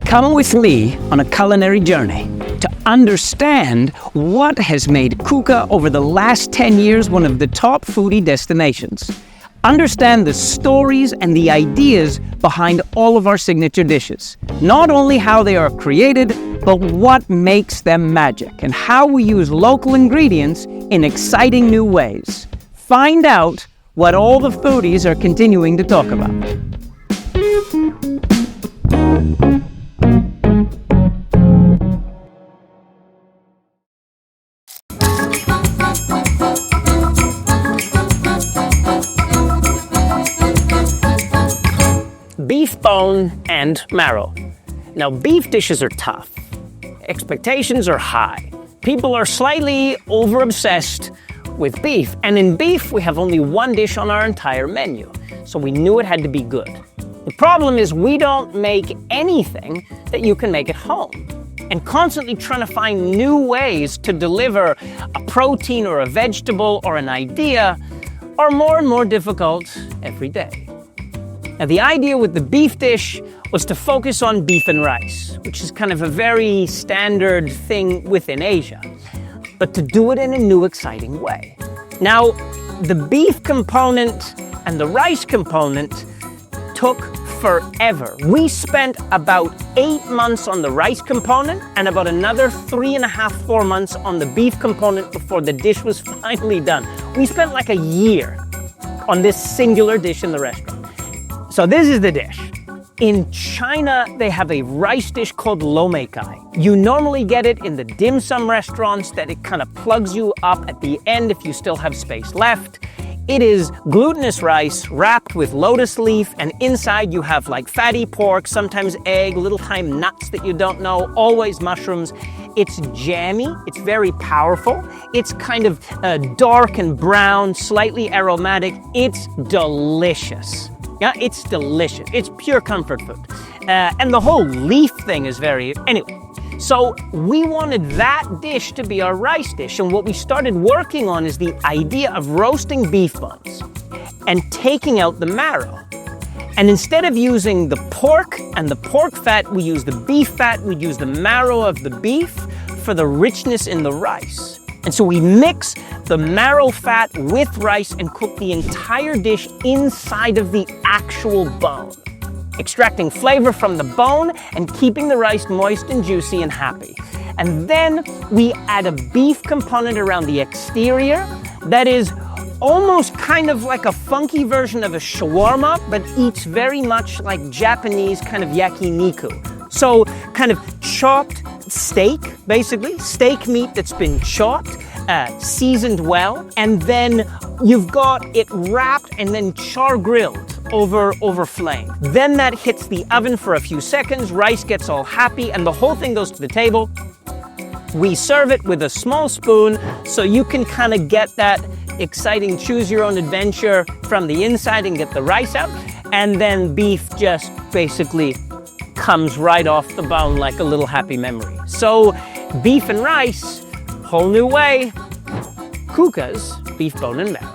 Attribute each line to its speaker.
Speaker 1: Come with me on a culinary journey to understand what has made Cuca over the last 10 years one of the top foodie destinations. Understand the stories and the ideas behind all of our signature dishes. Not only how they are created, but what makes them magic and how we use local ingredients in exciting new ways. Find out what all the foodies are continuing to talk about. Beef bone and marrow. Now, beef dishes are tough. Expectations are high. People are slightly over-obsessed with beef. And in beef, we have only one dish on our entire menu. So we knew it had to be good. The problem is we don't make anything that you can make at home. And constantly trying to find new ways to deliver a protein or a vegetable or an idea are more and more difficult every day. Now, the idea with the beef dish was to focus on beef and rice, which is kind of a very standard thing within Asia, but to do it in a new, exciting way. Now, the beef component and the rice component took forever. We spent about 8 months on the rice component and about another 3.5, 4 months on the beef component before the dish was finally done. We spent like a year on this singular dish in the restaurant. So this is the dish. In China, they have a rice dish called lo mei kai. You normally get it in the dim sum restaurants that it kind of plugs you up at the end if you still have space left. It is glutinous rice wrapped with lotus leaf, and inside you have like fatty pork, sometimes egg, little tiny nuts that you don't know, always mushrooms. It's jammy, it's very powerful. It's kind of dark and brown, slightly aromatic. It's delicious. Yeah, it's delicious. It's pure comfort food. And the whole leaf thing is anyway. So we wanted that dish to be our rice dish. And what we started working on is the idea of roasting beef buns and taking out the marrow. And instead of using the pork and the pork fat, we use the beef fat, we use the marrow of the beef for the richness in the rice. And so we mix the marrow fat with rice and cook the entire dish inside of the actual bone, extracting flavor from the bone and keeping the rice moist and juicy and happy. And then we add a beef component around the exterior that is almost kind of like a funky version of a shawarma, but eats very much like Japanese kind of yakiniku. So kind of chopped steak, basically, steak meat that's been chopped, seasoned well, and then you've got it wrapped and then char grilled over flame. Then that hits the oven for a few seconds, rice gets all happy, and the whole thing goes to the table. We serve it with a small spoon so you can kind of get that exciting choose your own adventure from the inside and get the rice out, and then beef just basically comes right off the bone like a little happy memory. So beef and rice, whole new way. Cuca's beef bone and marrow.